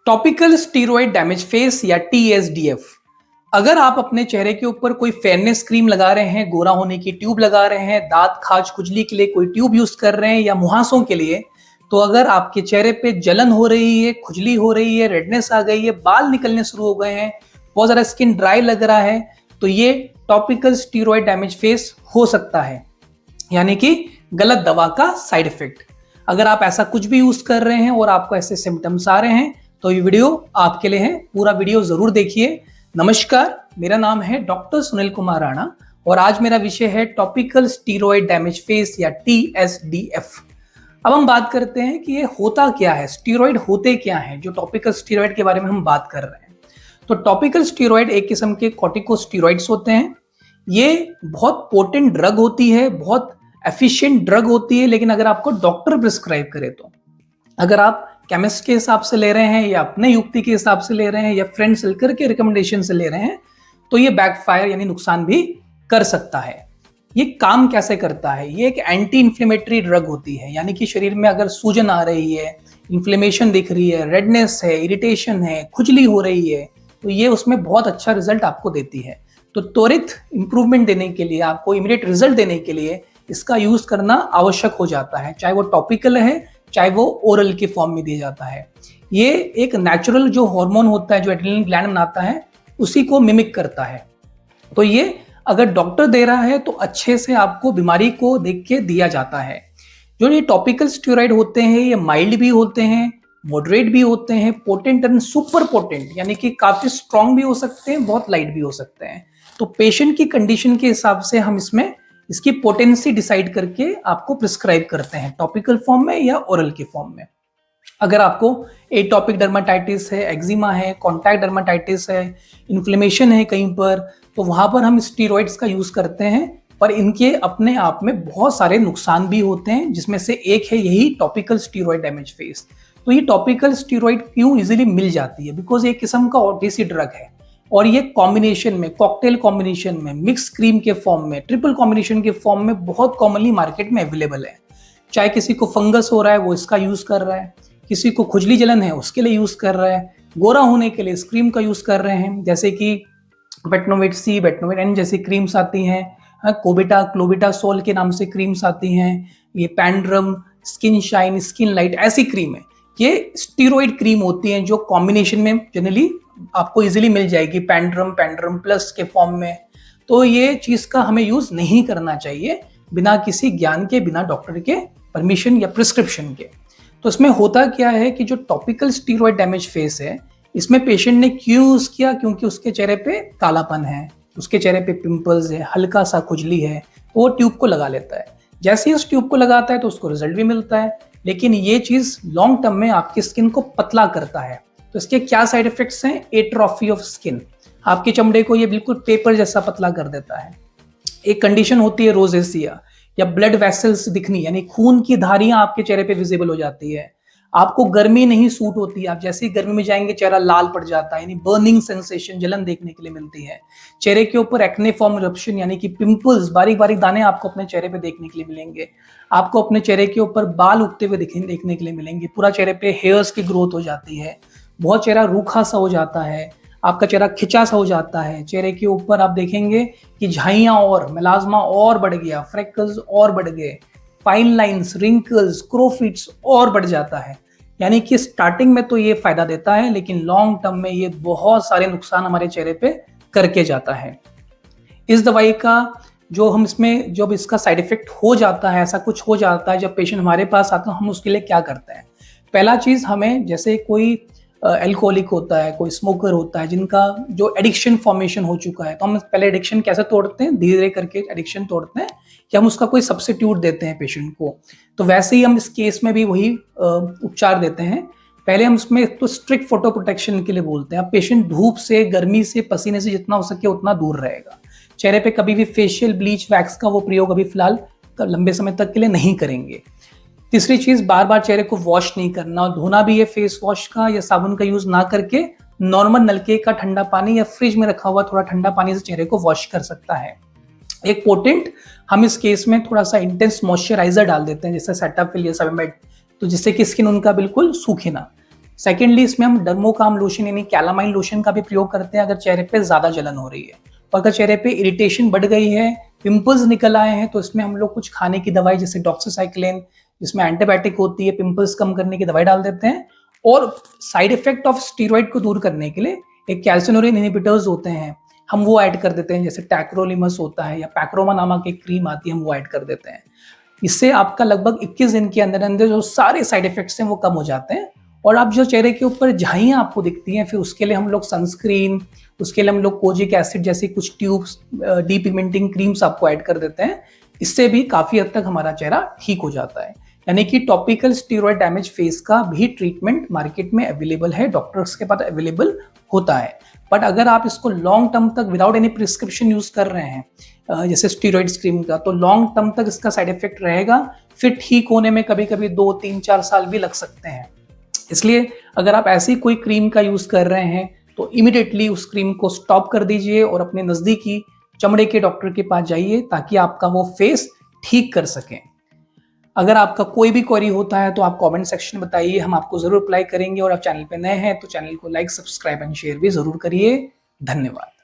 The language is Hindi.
टॉपिकल स्टीरॉयड डैमेज फेस या TSDF। अगर आप अपने चेहरे के ऊपर कोई फेयरनेस क्रीम लगा रहे हैं, गोरा होने की ट्यूब लगा रहे हैं, दांत खाज खुजली के लिए कोई ट्यूब यूज कर रहे हैं या मुहासों के लिए, तो अगर आपके चेहरे पे जलन हो रही है, खुजली हो रही है, रेडनेस आ गई है, बाल निकलने शुरू हो गए हैं, बहुत ज्यादा स्किन ड्राई लग रहा है, तो ये टॉपिकल स्टीरॉयड डैमेज फेस हो सकता है, यानी कि गलत दवा का साइड इफेक्ट। अगर आप ऐसा कुछ भी यूज कर रहे हैं और आपको ऐसे सिम्टम्स आ रहे हैं तो ये वीडियो आपके लिए है, पूरा वीडियो जरूर देखिए। नमस्कार, मेरा नाम है डॉक्टर सुनील कुमार राणा और आज मेरा विषय है टॉपिकल स्टीरॉयड डैमेज फेस या TSDF। अब हम बात करते हैं कि ये होता क्या है, स्टीरॉयड होते क्या हैं, जो टॉपिकल स्टीरॉयड के बारे में हम बात कर रहे हैं। तो टॉपिकल स्टीरॉयड एक किस्म के कॉर्टिकोस्टीरॉइड्स होते हैं। ये बहुत पोटेंट ड्रग होती है, बहुत एफिशिएंट ड्रग होती है, लेकिन अगर आपको डॉक्टर प्रिस्क्राइब करे तो, अगर आप केमिस्ट के हिसाब से ले रहे हैं या अपने युक्ति के हिसाब से ले रहे हैं या फ्रेंड सर्कल के रिकमेंडेशन से ले रहे हैं, तो ये बैकफायर यानी नुकसान भी कर सकता है। ये काम कैसे करता है? ये एक एंटी इन्फ्लेमेटरी ड्रग होती है, यानी कि शरीर में अगर सूजन आ रही है, इन्फ्लेमेशन दिख रही है, रेडनेस है, इरिटेशन है, खुजली हो रही है, तो ये उसमें बहुत अच्छा रिजल्ट आपको देती है। तो त्वरित इंप्रूवमेंट देने के लिए, आपको इमीडिएट रिजल्ट देने के लिए इसका यूज करना आवश्यक हो जाता है, चाहे वो टॉपिकल है चाहे वो ओरल के फॉर्म में दिया जाता है। ये एक नेचुरल जो हार्मोन होता है, जो एड्रेनलिन ग्लैंड बनाता है, उसी को मिमिक करता है। तो ये अगर डॉक्टर दे रहा है तो अच्छे से आपको बीमारी को देख के दिया जाता है। जो ये टॉपिकल स्टेरॉइड होते हैं, ये माइल्ड भी होते हैं, मॉडरेट भी होते हैं, पोटेंट एंड सुपर पोटेंट, यानी कि काफी स्ट्रॉन्ग भी हो सकते हैं, बहुत लाइट भी हो सकते हैं। तो पेशेंट की कंडीशन के हिसाब से हम इसमें इसकी पोटेंसी डिसाइड करके आपको प्रिस्क्राइब करते हैं, टॉपिकल फॉर्म में या ओरल के फॉर्म में। अगर आपको एटॉपिक डर्माटाइटिस है, एक्जिमा है, कॉन्टैक्ट डर्माटाइटिस है, इन्फ्लेमेशन है कहीं पर, तो वहां पर हम स्टीरॉइड्स का यूज करते हैं। पर इनके अपने आप में बहुत सारे नुकसान भी होते हैं, जिसमें से एक है यही टॉपिकल स्टीरॉयड डैमेज फेस। तो ये टॉपिकल स्टीरॉयड क्यों इजीली मिल जाती है? बिकॉज ये किस्म का ओटीसी ड्रग है और ये कॉम्बिनेशन में, कॉकटेल कॉम्बिनेशन में, मिक्स क्रीम के फॉर्म में, ट्रिपल कॉम्बिनेशन के फॉर्म में बहुत कॉमनली मार्केट में अवेलेबल है। चाहे किसी को फंगस हो रहा है वो इसका यूज कर रहा है, किसी को खुजली जलन है उसके लिए यूज कर रहा है, गोरा होने के लिए इस क्रीम का यूज कर रहे हैं, जैसे कि बेटनोवेट C, बेटनोवेट N जैसी क्रीम्स आती हैं, कोबिटा क्लोबिटासोल के नाम से क्रीम्स आती हैं, ये पैंड्रम, स्किन शाइन, स्किन लाइट, ऐसी क्रीम है। ये स्टीरॉयड क्रीम होती हैं जो कॉम्बिनेशन में जनरली आपको इजीली मिल जाएगी, पैंड्रम प्लस के फॉर्म में। तो ये चीज का हमें यूज नहीं करना चाहिए बिना किसी ज्ञान के, बिना डॉक्टर के परमिशन या प्रिस्क्रिप्शन के। तो इसमें होता क्या है कि जो टॉपिकल स्टीरॉयड डैमेज फेस है, इसमें पेशेंट ने क्यों यूज किया? क्योंकि उसके चेहरे पे कालापन है, उसके चेहरे पे पिंपल्स है, हल्का सा खुजली है, तो वो ट्यूब को लगा लेता है। जैसे ही उस ट्यूब को लगाता है तो उसको रिजल्ट भी मिलता है, लेकिन ये चीज लॉन्ग टर्म में आपकी स्किन को पतला करता है। तो इसके क्या साइड इफेक्ट्स हैं? एट्रोफी ऑफ स्किन, आपके चमड़े को ये बिल्कुल पेपर जैसा पतला कर देता है। एक कंडीशन होती है रोजेसिया या ब्लड वेसल्स दिखनी, यानी खून की धारियां आपके चेहरे पे विजिबल हो जाती है। आपको गर्मी नहीं सूट होती, आप जैसे ही गर्मी में जाएंगे चेहरा लाल पड़ जाता है, यानी बर्निंग सेंसेशन, जलन देखने के लिए मिलती है। चेहरे के ऊपर एक्ने फॉर्म इरप्शन यानी कि पिंपल्स, बारीक बारीक दाने आपको अपने चेहरे पे देखने के लिए मिलेंगे। आपको अपने चेहरे के ऊपर बाल उगते हुए देखने के लिए मिलेंगे। पूरा चेहरे पे हेयर्स की ग्रोथ हो जाती है, बहुत चेहरा रूखा सा हो जाता है, आपका चेहरा खिंचा सा हो जाता है। चेहरे के ऊपर आप देखेंगे कि झाइयां और मेलाज्मा और बढ़ गया, फ्रेकल्स और बढ़ गए, फाइन लाइंस, रिंकल्स, क्रोफिट्स और बढ़ जाता है। यानी कि स्टार्टिंग में तो ये फायदा देता है, लेकिन लॉन्ग टर्म में ये बहुत सारे नुकसान हमारे चेहरे पे करके जाता है। इस दवाई का जो हम इसमें, जब इसका साइड इफेक्ट हो जाता है, ऐसा कुछ हो जाता है, जब पेशेंट हमारे पास आता है, हम उसके लिए क्या करते हैं? पहला चीज, हमें जैसे कोई एल्कोहलिक होता है, कोई स्मोकर होता है, जिनका जो एडिक्शन फॉर्मेशन हो चुका है, तो हम पहले एडिक्शन कैसे तोड़ते हैं? धीरे धीरे करके एडिक्शन तोड़ते हैं कि हम उसका कोई सब्स्टिट्यूट देते हैं पेशेंट को। तो वैसे ही हम इस केस में भी वही उपचार देते हैं। पहले हम उसमें तो स्ट्रिक्ट फोटो प्रोटेक्शन के लिए बोलते हैं। अब पेशेंट धूप से, गर्मी से, पसीने से जितना हो सके उतना दूर रहेगा। चेहरे पे कभी भी फेशियल ब्लीच, वैक्स का वो प्रयोग अभी फिलहाल लंबे समय तक के लिए नहीं करेंगे। तीसरी चीज, बार बार चेहरे को वॉश नहीं करना, और धोना भी है फेस वॉश का या साबुन का यूज ना करके नॉर्मल नलके का ठंडा पानी या फ्रिज में रखा हुआ थोड़ा ठंडा पानी से चेहरे को वॉश कर सकता है। एक पोटेंट, हम इस केस में थोड़ा सा इंटेंस मॉइस्चराइजर डाल देते हैं, जैसे सेटाफिल या सेबेमेड, तो जिससे कि स्किन उनका बिल्कुल सूखे ना। सेकेंडली इसमें हम डर्मोकाम लोशन यानी कैलामाइन लोशन का भी प्रयोग करते हैं अगर चेहरे पे ज्यादा जलन हो रही है। और अगर चेहरे पे इरिटेशन बढ़ गई है, पिंपल्स निकल आए हैं, तो इसमें हम लोग कुछ खाने की दवाई जैसे डॉक्सीसाइक्लिन जिसमें एंटीबायोटिक होती है, पिंपल्स कम करने की दवाई डाल देते हैं। और साइड इफेक्ट ऑफ स्टीरॉइड को दूर करने के लिए एक कैल्सिनोरिन इनहिबिटर्स होते हैं, हम वो ऐड कर देते हैं, जैसे टैक्रोलिमस होता है या पैक्रोमा नामक एक क्रीम आती है, हम वो ऐड कर देते हैं। इससे आपका लगभग 21 दिन के अंदर अंदर जो सारे साइड इफेक्ट्स हैं वो कम हो जाते हैं। और आप जो चेहरे के ऊपर झाइयाँ आपको दिखती हैं, फिर उसके लिए हम लोग सनस्क्रीन, उसके लिए हम लोग कोजिक एसिड जैसी कुछ ट्यूब्स, डीपिगमेंटिंग क्रीम्स आपको ऐड कर देते हैं। इससे भी काफी हद तक हमारा चेहरा ठीक हो जाता है। यानी कि टॉपिकल स्टीरॉयड डैमेज फेस का भी ट्रीटमेंट मार्केट में अवेलेबल है, डॉक्टर्स के पास अवेलेबल होता है। बट अगर आप इसको लॉन्ग टर्म तक विदाउट एनी प्रिस्क्रिप्शन यूज कर रहे हैं, जैसे स्टीरॉयड क्रीम का, तो लॉन्ग टर्म तक इसका साइड इफेक्ट रहेगा। फिर ठीक होने में कभी कभी 2, 3, 4 साल भी लग सकते हैं। इसलिए अगर आप ऐसी कोई क्रीम का यूज कर रहे हैं तो इमिडिएटली उस क्रीम को स्टॉप कर दीजिए और अपने नजदीकी चमड़े के डॉक्टर के पास जाइए ताकि आपका वो फेस ठीक कर सकें। अगर आपका कोई भी क्वेरी होता है तो आप कमेंट सेक्शन में बताइए, हम आपको जरूर रिप्लाई करेंगे। और आप चैनल पे नए हैं तो चैनल को लाइक, सब्सक्राइब एंड शेयर भी जरूर करिए। धन्यवाद।